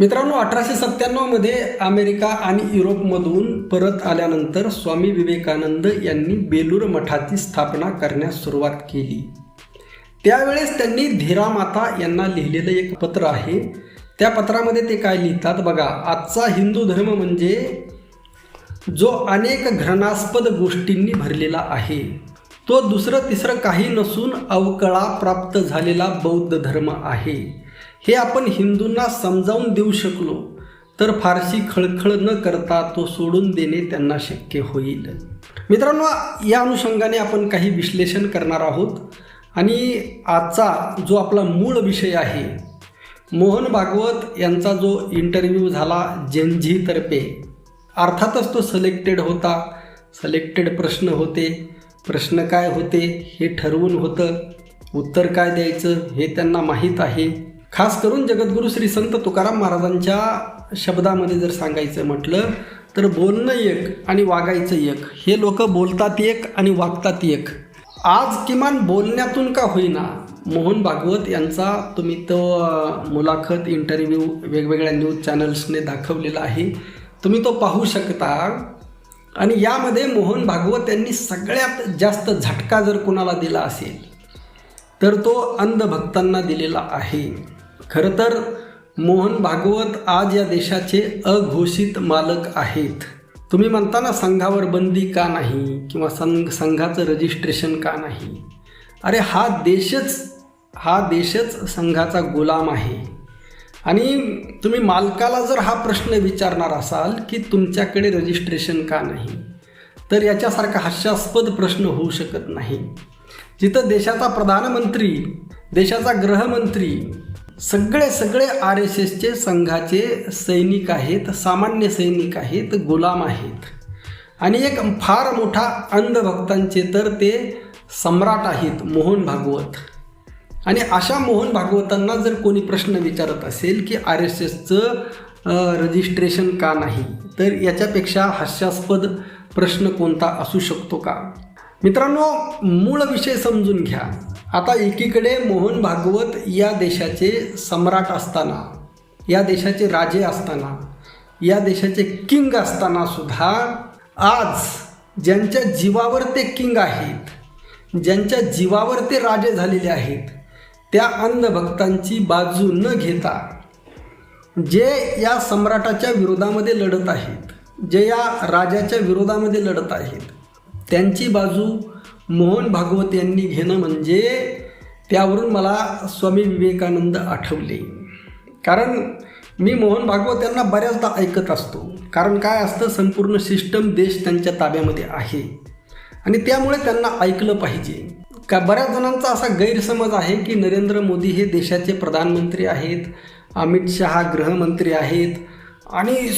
मित्रांनो, 1897 मध्ये अमेरिका आणि युरोपमधून परत आल्यानंतर स्वामी विवेकानंद यांनी बेलूर मठाची स्थापना करण्यास सुरुवात केली. त्यावेळेस त्यांनी धीरामाता यांना लिहिलेलं एक पत्र आहे. त्या पत्रामध्ये ते काय लिहितात बघा. आजचा हिंदू धर्म म्हणजे जो अनेक घृणास्पद गोष्टींनी भरलेला आहे, तो दुसरं तिसरं काही नसून अवकळा प्राप्त झालेला बौद्ध धर्म आहे. हे आपण हिंदूंना समजावून देऊ शकलो तर फारशी खळखळ न करता तो सोडून देणे त्यांना शक्य होईल. मित्रांनो, या अनुषंगाने आपण काही विश्लेषण करणार आहोत. आणि आजचा जो आपला मूळ विषय आहे, मोहन भागवत यांचा जो इंटरव्ह्यू झाला जेनझीतर्फे, अर्थातच तो सिलेक्टेड होता. सिलेक्टेड प्रश्न होते. प्रश्न काय होते हे ठरवून होतं. उत्तर काय द्यायचं हे त्यांना माहीत आहे. खास करून जगद्गुरू श्री संत तुकाराम महाराजांच्या शब्दामध्ये जर सांगायचं म्हटलं तर बोलणं एक आणि वागायचं एक. हे लोक बोलतात एक आणि वागतात एक. आज किमान बोलण्यातून का होईना मोहन भागवत यांचा तुम्ही तो मुलाखत इंटरव्ह्यू वेगवेगळ्या न्यूज चॅनल्सने दाखवलेला आहे, तुम्ही तो पाहू शकता. आणि यामध्ये मोहन भागवत यांनी सगळ्यात जास्त झटका जर कोणाला दिला असेल तर तो अंधभक्तांना दिलेला आहे. खरं तर मोहन भागवत आज या देशाचे अघोषित मालक आहेत. तुम्ही म्हणता ना, संघावर बंदी का नाही किंवा संघाचं रजिस्ट्रेशन का नाही. अरे हा देशच संघाचा गुलाम आहे. आणि तुम्ही मालकाला जर हा प्रश्न विचारणार असाल की तुमच्याकडे रजिस्ट्रेशन का नाही, तर याच्यासारखा हास्यास्पद प्रश्न होऊ शकत नाही. जिथं देशाचा प्रधानमंत्री, देशाचा गृहमंत्री, सगळे RSSचे संघाचे सैनिक आहेत, सामान्य सैनिक आहेत, गुलाम आहेत. आणि एक फार मोठा अंधभक्तांचे तर ते सम्राट आहेत मोहन भागवत. आणि अशा मोहन भागवतांना जर कोणी प्रश्न विचारत असेल की RSSचं रजिस्ट्रेशन का नाही, तर याच्यापेक्षा हास्यास्पद प्रश्न कोणता असू शकतो का? मित्रांनो, मूळ विषय समजून घ्या. आता एकीकडे मोहन भागवत या देशाचे सम्राट असताना, या देशाचे राजे असताना, या देशाचे किंग असताना सुद्धा आज ज्यांच्या जीवावर ते किंग आहेत, ज्यांच्या जीवावर ते राजे झालेले आहेत, त्या अंधभक्तांची बाजू न घेता जे या सम्राटाच्या विरोधामध्ये लढत आहेत, जे या राजाच्या विरोधामध्ये लढत आहेत, त्यांची बाजू मोहन भागवत यांनी घेणं म्हणजे त्यावरून मला स्वामी विवेकानंद आठवले. कारण मी मोहन भागवत यांना बऱ्याचदा ऐकत असतो. कारण काय असतं, संपूर्ण सिस्टम देश त्यांच्या ताब्यामध्ये आहे आणि त्यामुळे त्यांना ऐकलं पाहिजे. का बऱ्याच जणांचा असा गैरसमज आहे की नरेंद्र मोदी हे देशाचे प्रधानमंत्री आहेत, अमित शहा गृहमंत्री आहेत आणि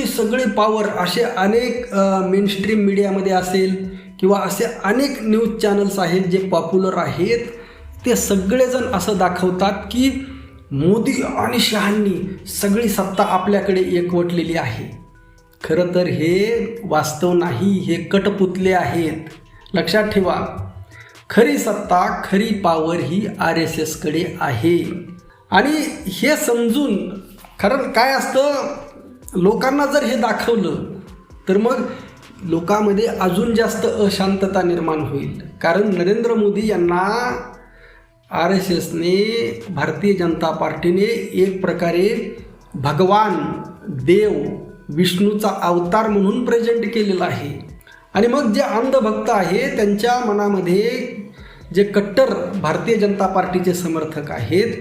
सगळी पॉवर असे अनेक मेनस्ट्रीम मीडियामध्ये असेल किंवा असे अनेक न्यूज चॅनल्स आहेत जे पॉप्युलर आहेत, ते सगळेजण असं दाखवतात की मोदी आणि शहांनी सगळी सत्ता आपल्याकडे एकवटलेली आहे. खरं तर हे वास्तव नाही, हे कटपुतले आहेत. लक्षात ठेवा, खरी सत्ता, खरी पॉवर ही RSSकडे आहे. आणि हे समजून, कारण काय असतं, लोकांना जर हे दाखवलं तर मग लोकांमध्ये अजून जास्त अशांतता निर्माण होईल. कारण नरेंद्र मोदी यांना RSSने, भारतीय जनता पार्टीने एक प्रकारे भगवान, देव, विष्णूचा अवतार म्हणून प्रेझेंट केलेला आहे. आणि मग जे अंधभक्त आहे त्यांच्या मनामध्ये, जे कट्टर भारतीय जनता पार्टीचे समर्थक आहेत,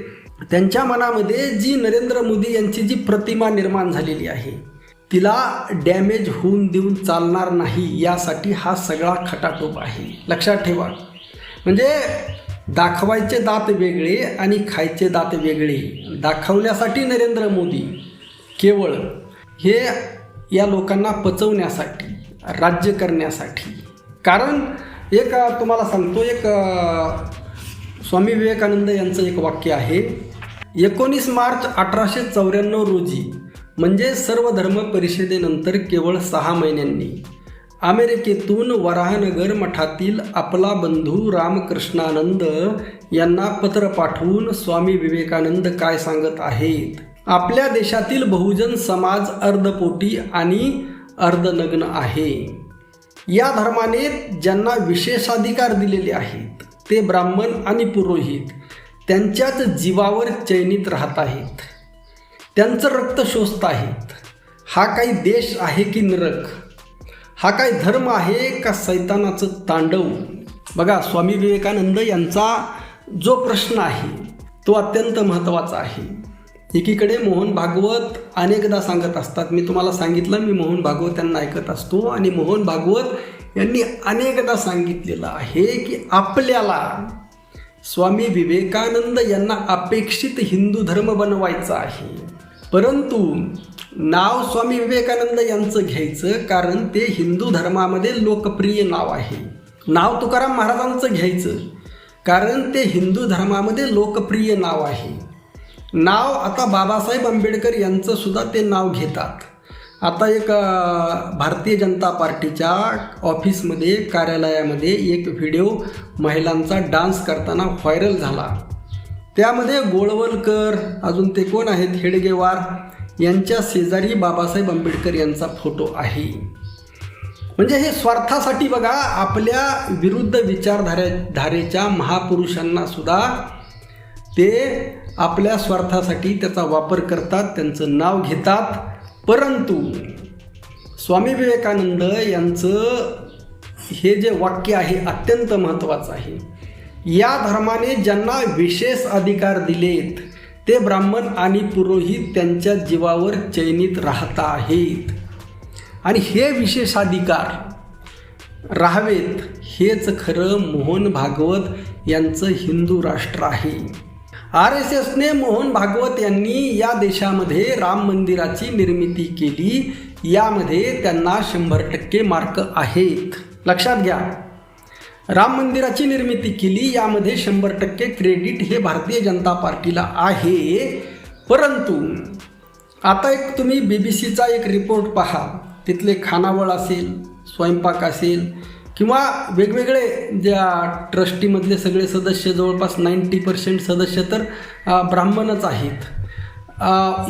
त्यांच्या मनामध्ये जी नरेंद्र मोदी यांची जी प्रतिमा निर्माण झालेली आहे तिला डॅमेज होऊन देऊन चालणार नाही, यासाठी हा सगळा खटाटोप आहे. लक्षात ठेवा. म्हणजे दाखवायचे दात वेगळे आणि खायचे दात वेगळे. दाखवण्यासाठी नरेंद्र मोदी केवळ हे या लोकांना पचवण्यासाठी, राज्य करण्यासाठी. कारण एक तुम्हाला सांगतो, एक स्वामी विवेकानंद यांचं एक वाक्य आहे. 19 मार्च 1894 रोजी, म्हणजे सर्व धर्म परिषदेनंतर केवळ 6 महिन्यांनी, अमेरिकेतून वराहनगर मठातील आपला बंधू रामकृष्णानंद यांना पत्र पाठवून स्वामी विवेकानंद काय सांगत आहेत आपल्या देशातील बहुजन समाज अर्धपोटी आणि अर्धनग्न आहे. या धर्माने ज्यांना विशेषाधिकार दिलेले आहेत ते ब्राह्मण आणि पुरोहित त्यांच्याच जीवावर चैनीत राहत आहेत. त्यांचं रक्त शोषत आहेत. हा काही देश आहे की नरक? हा काही धर्म आहे का सैतानाचं तांडव? बघा, स्वामी विवेकानंद यांचा जो प्रश्न आहे तो अत्यंत महत्त्वाचा आहे. एकीकडे मोहन भागवत अनेकदा सांगत असतात, मी तुम्हाला सांगितलं मी मोहन भागवत यांना ऐकत असतो, आणि मोहन भागवत यांनी अनेकदा सांगितलेलं आहे की आपल्याला स्वामी विवेकानंद यांना अपेक्षित हिंदू धर्म बनवायचा आहे. परंतु नाव स्वामी विवेकानंद यांचं घ्यायचं कारण ते हिंदू धर्मामध्ये लोकप्रिय नाव आहे. नाव तुकाराम महाराजांचं घ्यायचं कारण ते हिंदू धर्मामध्ये लोकप्रिय नाव आहे. नाव आता बाबासाहेब आंबेडकर यांचं सुद्धा ते नाव घेतात. आता एक भारतीय जनता पार्टीच्या ऑफिसमध्ये कार्यालयामध्ये एक व्हिडिओ महिलांचा डान्स करताना व्हायरल झाला. त्यामध्ये गोळवलकर, अजून ते कोण आहेत, हेडगेवार यांच्या शेजारी बाबासाहेब आंबेडकर यांचा फोटो आहे. म्हणजे हे स्वार्थासाठी बघा, आपल्या विरुद्ध विचारधारेच्या महापुरुषांना सुद्धा ते आपल्या स्वार्थासाठी त्याचा वापर करतात, त्यांचं नाव घेतात. परंतु स्वामी विवेकानंद यांचं हे जे वाक्य आहे अत्यंत महत्त्वाचं आहे. या धर्माने ज्यांना विशेष अधिकार दिलेत ते ब्राह्मण आणि पुरोहित त्यांच्या जीवावर चैनीत राहत आहेत. आणि हे विशेषाधिकार राहावेत हेच खरं मोहन भागवत यांचं हिंदू राष्ट्र आहे. RSSने मोहन भागवत यांनी या देशामध्ये राम मंदिराची निर्मिती केली, यामध्ये त्यांना 100% मार्क आहेत. लक्षात घ्या, राम मंदिराची निर्मिती केली यामध्ये 100% क्रेडिट हे भारतीय जनता पार्टीला आहे. परंतु आता एक तुम्ही BBC एक रिपोर्ट पहा, तिथले खानावळ असेल, स्वयंपाक असेल किंवा वेगवेगळे ज्या ट्रस्टीमधले सगळे सदस्य, जवळपास 90% सदस्य तर ब्राह्मणच आहेत.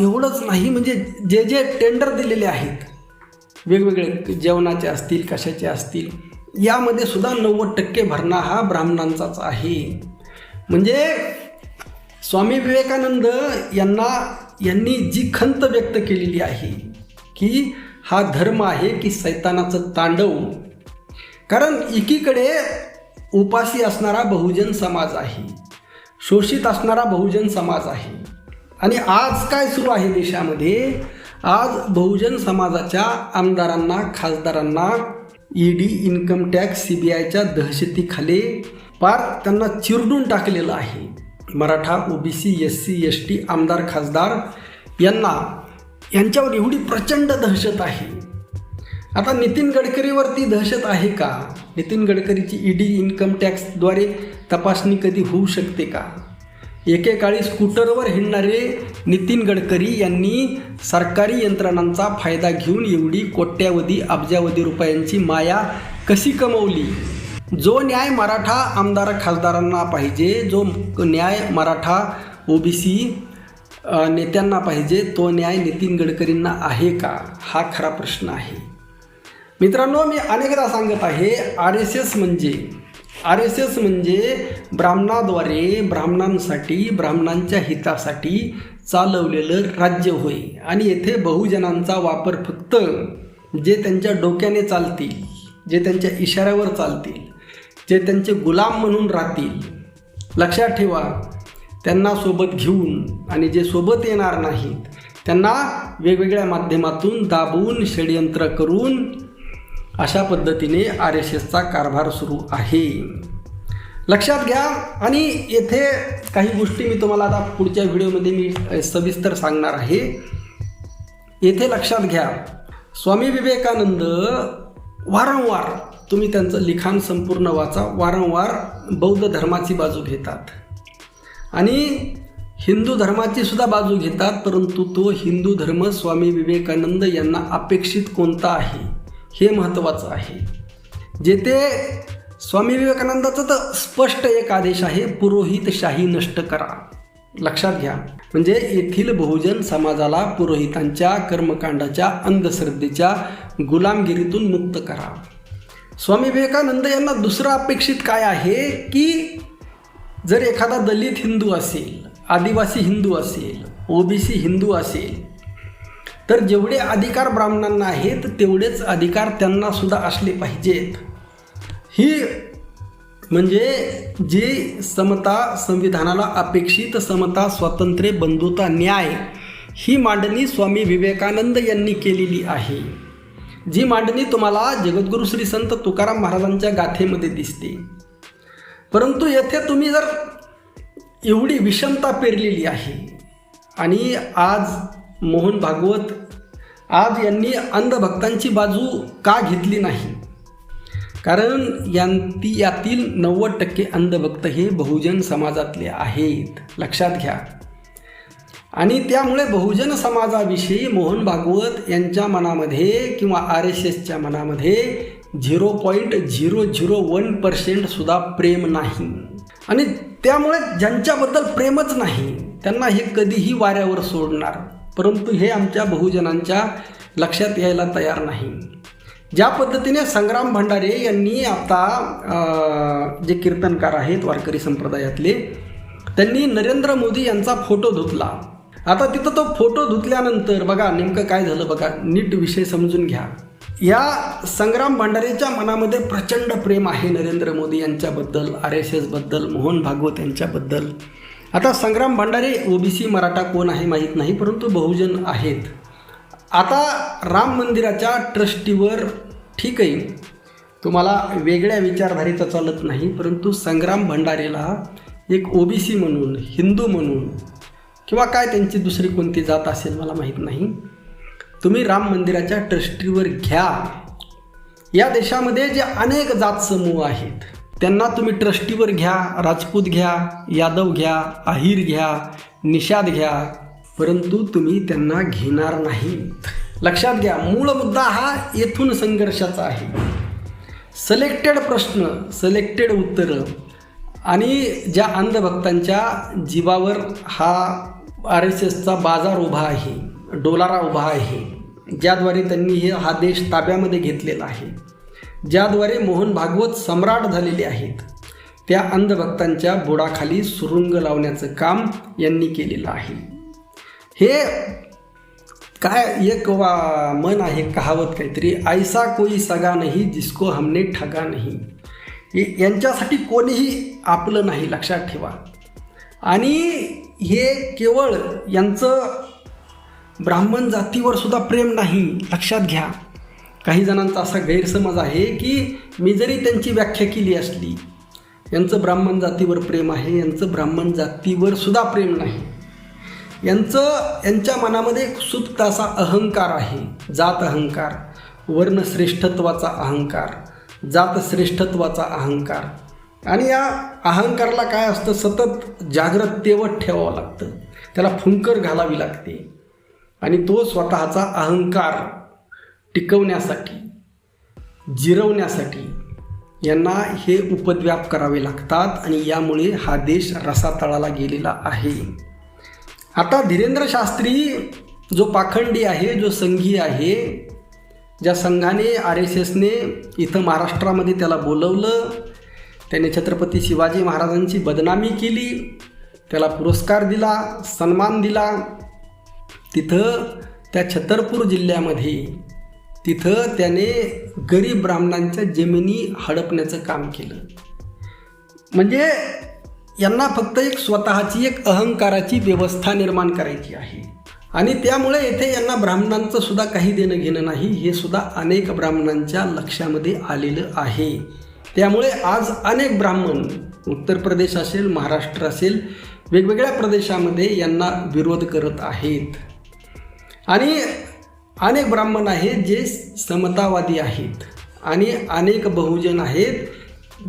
एवढंच नाही, म्हणजे जे जे टेंडर दिलेले आहेत वेगवेगळे जेवणाचे असतील, कशाचे असतील, यामध्ये सुद्धा 90% भरणा हा ब्राह्मणांचाच आहे. म्हणजे स्वामी विवेकानंद यांनी जी खंत व्यक्त केलेली आहे की हा धर्म आहे की सैतानाचं तांडव. कारण एकीकडे उपाशी असणारा बहुजन समाज आहे, शोषित असणारा बहुजन समाज आहे. आणि आज काय सुरू आहे देशामध्ये? आज बहुजन समाजाच्या आमदारांना, खासदारांना ED, इन्कम टॅक्स, CBIच्या दहशतीखाली पार त्यांना चिरडून टाकलेलं आहे. मराठा, OBC, SC, ST आमदार, खासदार यांच्यावर एवढी प्रचंड दहशत आहे. आता नितीन गडकरीवरती दहशत आहे का? नितीन गडकरीची ED, इन्कम टॅक्सद्वारे तपासणी कधी होऊ शकते का? एकेकाळी स्कूटरवर हिंडणारे नितीन गडकरी यांनी सरकारी यंत्रणांचा फायदा घेऊन एवढी कोट्यावधी अब्जावधी रुपयांची माया कशी कमवली? जो न्याय मराठा आमदार खासदारांना पाहिजे, जो न्याय मराठा OBC नेत्यांना पाहिजे, तो न्याय नितीन गडकरींना आहे का? हा खरा प्रश्न आहे. मित्रांनो, मी अनेकदा सांगत आहे, RSS म्हणजे ब्राह्मणाद्वारे ब्राह्मणांसाठी, ब्राह्मणांच्या हितासाठी चालवलेलं राज्य होय. आणि येथे बहुजनांचा वापर फक्त जे त्यांच्या डोक्याने चालतील, जे त्यांच्या इशाऱ्यावर चालतील, जे त्यांचे गुलाम म्हणून राहतील, लक्षात ठेवा, त्यांना सोबत घेऊन, आणि जे सोबत येणार नाहीत त्यांना वेगवेगळ्या माध्यमातून दाबून, षडयंत्र करून अशा पद्धतीने RSSचा कारभार सुरू आहे. लक्षात घ्या. आणि येथे काही गोष्टी मी तुम्हाला आता पुढच्या व्हिडिओमध्ये मी सविस्तर सांगणार आहे. येथे लक्षात घ्या, स्वामी विवेकानंद वारंवार, तुम्ही त्यांचं लिखाण संपूर्ण वाचा, वारंवार बौद्ध धर्माची बाजू घेतात आणि हिंदू धर्माची सुद्धा बाजू घेतात. परंतु तो हिंदू धर्म स्वामी विवेकानंद यांना अपेक्षित कोणता आहे हे महत्त्वाचं आहे. जेथे स्वामी विवेकानंदाचा तर स्पष्ट एक आदेश आहे, पुरोहितशाही नष्ट करा. लक्षात घ्या. म्हणजे येथील बहुजन समाजाला पुरोहितांच्या कर्मकांडाच्या अंधश्रद्धेच्या गुलामगिरीतून मुक्त करा. स्वामी विवेकानंद यांना दुसरं अपेक्षित काय आहे की जर एखादा दलित हिंदू असेल, आदिवासी हिंदू असेल, ओबीसी हिंदू असेल तर जेवढे अधिकार ब्राह्मणांना आहेत तेवढेच अधिकार त्यांना सुद्धा असले पाहिजेत. ही म्हणजे जी समता, संविधानाला अपेक्षित समता, स्वातंत्र्य, बंधुता, न्याय ही मांडणी स्वामी विवेकानंद यांनी केलेली आहे. जी मांडणी तुम्हाला जगद्गुरू श्री संत तुकाराम महाराजांच्या गाथेमध्ये दिसते. परंतु येथे तुम्ही जर एवढी विषमता पेरलेली आहे आणि आज मोहन भागवत आज यांनी अंधभक्तांची बाजू का घेतली नाही? कारण यातील 90% अंधभक्त हे बहुजन समाजातले आहेत, लक्षात घ्या. आणि त्यामुळे बहुजन समाजाविषयी मोहन भागवत यांच्या मनामध्ये किंवा RSSच्या मनामध्ये 0.001% सुद्धा प्रेम नाही. आणि त्यामुळे ज्यांच्याबद्दल प्रेमच नाही त्यांना हे कधीही वाऱ्यावर सोडणार. परंतु हे आमच्या बहुजनांच्या लक्षात यायला तयार नाही. ज्या पद्धतीने संग्राम भंडारे यांनी आता जे कीर्तनकार आहेत वारकरी संप्रदायातले, त्यांनी नरेंद्र मोदी यांचा फोटो धुतला. आता तिथं तो फोटो धुतल्यानंतर बघा नेमकं काय झालं, बघा नीट विषय समजून घ्या. या संग्राम भंडारेच्या मनामध्ये प्रचंड प्रेम आहे नरेंद्र मोदी यांच्याबद्दल, RSS बद्दल, मोहन भागवत यांच्याबद्दल. आता संग्राम भंडारे ओबीसी मराठा कोण आहे माहीत नाही, परंतु बहुजन आहेत. आता राम मंदिराच्या ट्रस्टीवर ठीक आहे, तुम्हाला वेगळ्या विचारधारेचं चालत नाही, परंतु संग्राम भंडारेला एक ओबीसी म्हणून, हिंदू म्हणून किंवा काय त्यांची दुसरी कोणती जात असेल मला माहीत नाही, तुम्ही राम मंदिराच्या ट्रस्टीवर घ्या. या देशामध्ये जे अनेक जात समूह आहेत त्यांना तुम्ही ट्रस्टीवर घ्या. राजपूत घ्या, यादव घ्या, आहिर घ्या, निषाद घ्या, परंतु तुम्ही त्यांना घेणार नाही. लक्षात घ्या, मूळ मुद्दा हा येथून संघर्षाचा आहे. सिलेक्टेड प्रश्न, सिलेक्टेड उत्तरं आणि ज्या अंधभक्तांच्या जीवावर हा RSSचा बाजार उभा आहे, डोलारा उभा आहे, ज्याद्वारे त्यांनी हा देश ताब्यामध्ये घेतलेला आहे, ज्याद्वारे मोहन भागवत सम्राट झालेले आहेत, त्या अंधभक्तांच्या बुडाखाली सुरुंग लावण्याचं काम यांनी केलेलं आहे. हे काय एक मन आहे, कहावत काहीतरी, ऐसा कोई सगा नाही जिसको हमने ठगा नाही. यांच्यासाठी कोणीही आपलं नाही, लक्षात ठेवा. आणि हे केवळ यांचं ब्राह्मण जातीवर सुद्धा प्रेम नाही, लक्षात घ्या. काही जणांचा असा गैरसमज आहे की मी जरी त्यांची व्याख्या केली असली, यांचं ब्राह्मण जातीवर प्रेम आहे, यांचं ब्राह्मण जातीवर सुद्धा प्रेम नाही. यांच्या मनामध्ये एक सुप्त असा अहंकार आहे, जात अहंकार, वर्णश्रेष्ठत्वाचा अहंकार, जात श्रेष्ठत्वाचा अहंकार. आणि या अहंकाराला काय असतं, सतत जागृत तेवत ठेवावं लागतं, त्याला फुंकर घालावी लागते. आणि तो स्वतःचा अहंकार टिकवण्यासाठी, जिरवण्यासाठी यांना हे उपद्व्याप करावे लागतात. आणि यामुळे हा देश रसातळाला गेलेला आहे. आता धीरेंद्र शास्त्री जो पाखंडी आहे, जो संघी आहे, ज्या संघाने RSSने इथं महाराष्ट्रामध्ये त्याला बोलवलं, त्याने छत्रपती शिवाजी महाराजांची बदनामी केली, त्याला पुरस्कार दिला, सन्मान दिला, तिथं त्या छतरपूर जिल्ह्यामध्ये तिथं त्याने गरीब ब्राह्मणांच्या जमिनी हडपण्याचं काम केलं. म्हणजे यांना फक्त एक स्वतःची एक अहंकाराची व्यवस्था निर्माण करायची आहे. आणि त्यामुळे येथे यांना ब्राह्मणांचं सुद्धा काही देणं घेणं नाही, हे सुद्धा अनेक ब्राह्मणांच्या लक्षामध्ये आलेलं आहे. त्यामुळे आज अनेक ब्राह्मण, उत्तर प्रदेश असेल, महाराष्ट्र असेल, वेगवेगळ्या प्रदेशामध्ये यांना विरोध करत आहेत. आणि अनेक ब्राह्मण आहेत जे समतावादी आहेत आणि अनेक बहुजन आहेत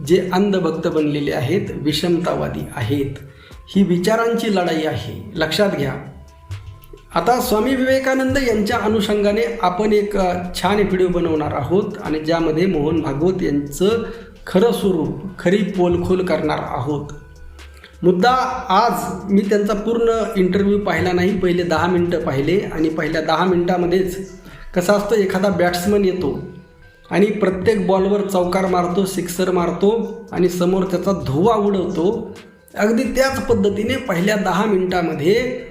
जे अंधभक्त बनलेले आहेत, विषमतावादी आहेत. ही विचारांची लढाई आहे, लक्षात घ्या. आता स्वामी विवेकानंद यांच्या अनुषंगाने आपण एक छान व्हिडिओ बनवणार आहोत आणि ज्यामध्ये मोहन भागवत यांचं खरं स्वरूप, खरी पोलखोल करणार आहोत. मुद्दा आज मी त्यांचा पूर्ण इंटरव्ह्यू पाहिला नाही, पहिले 10 मिनटं पाहिले आणि पहिल्या 10 मिनटामध्येच कसा असतो, एखादा बॅट्समन येतो आणि प्रत्येक बॉलवर चौकार मारतो, सिक्सर मारतो आणि समोर त्याचा धुवा उडवतो. अगदी त्याच पद्धतीने पहिल्या 10 मिनटामध्ये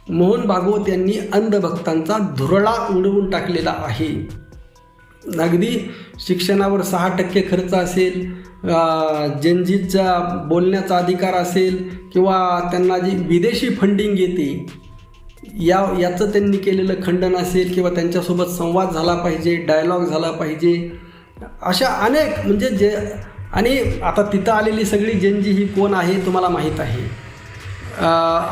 मोहन भागवत यांनी अंधभक्तांचा धुरळा उडवून टाकलेला आहे. अगदी शिक्षणावर 6% खर्च असेल, जनजीचा बोलण्याचा अधिकार असेल किंवा त्यांना जी विदेशी फंडिंग येते याचं त्यांनी केलेलं खंडन असेल किंवा त्यांच्यासोबत संवाद झाला पाहिजे, डायलॉग झाला पाहिजे, अशा अनेक म्हणजे आणि आता तिथं आलेली सगळी जनजी ही कोण आहे तुम्हाला माहीत आहे.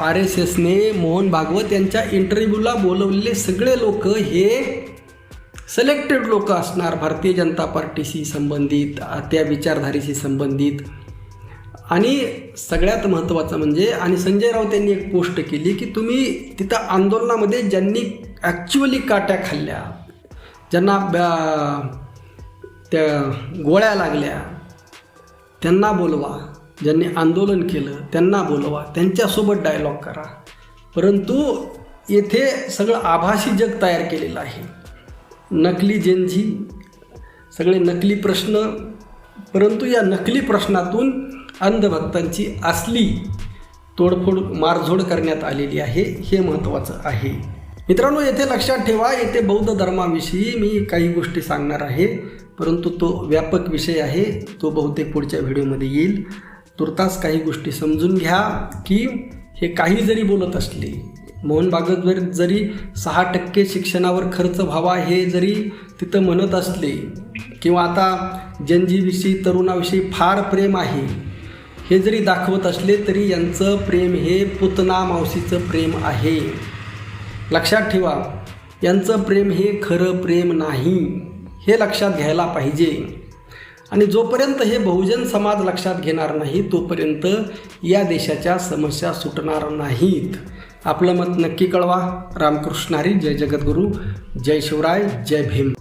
RSSने मोहन भागवत यांच्या इंटरव्ह्यूला बोलवलेले सगळे लोक हे सिलेक्टेड लोक असणार, भारतीय जनता पार्टीशी संबंधित, त्या विचारधारेशी संबंधित. आणि सगळ्यात महत्त्वाचं म्हणजे, आणि संजय राऊत यांनी एक पोस्ट केली की तुम्ही तिथं आंदोलनामध्ये ज्यांनी ॲक्च्युअली काट्या खाल्ल्या, ज्यांना त्या गोळ्या लागल्या त्यांना बोलवा, ज्यांनी आंदोलन केलं त्यांना बोलवा, त्यांच्यासोबत डायलॉग करा. परंतु येथे सगळं आभासी जग तयार केलेलं आहे. नकली जनजी, सगळे नकली प्रश्न, परंतु या नकली प्रश्नातून अंधभक्तांची असली तोडफोड मारझोड करण्यात आलेली आहे, हे महत्त्वाचं आहे. मित्रांनो, येथे लक्षात ठेवा, येथे बौद्ध धर्माविषयी मी काही गोष्टी सांगणार आहे, परंतु तो व्यापक विषय आहे, तो बहुतेक पुढच्या व्हिडिओमध्ये येईल. तुर्तास काही गोष्टी समजून घ्या की हे काही जरी बोलत असले, मोहन भागवत जरी 6% शिक्षणावर खर्च व्हावा हे जरी तिथं म्हणत असले, किंवा आता जनजीविषयी तरुणाविषयी फार प्रेम आहे हे जरी दाखवत असले, तरी यांचं प्रेम हे पुतना मावशीचं प्रेम आहे. लक्षात ठेवा, यांचं प्रेम हे खरं प्रेम नाही, हे लक्षात घ्यायला पाहिजे. आणि जोपर्यंत हे बहुजन समाज लक्षात घेणार नाही तोपर्यंत या देशाच्या समस्या सुटणार नाहीत. आपलं मत नक्की कळवा. रामकृष्ण हरी. जय जगद्गुरू. जय शिवराय. जय भीम.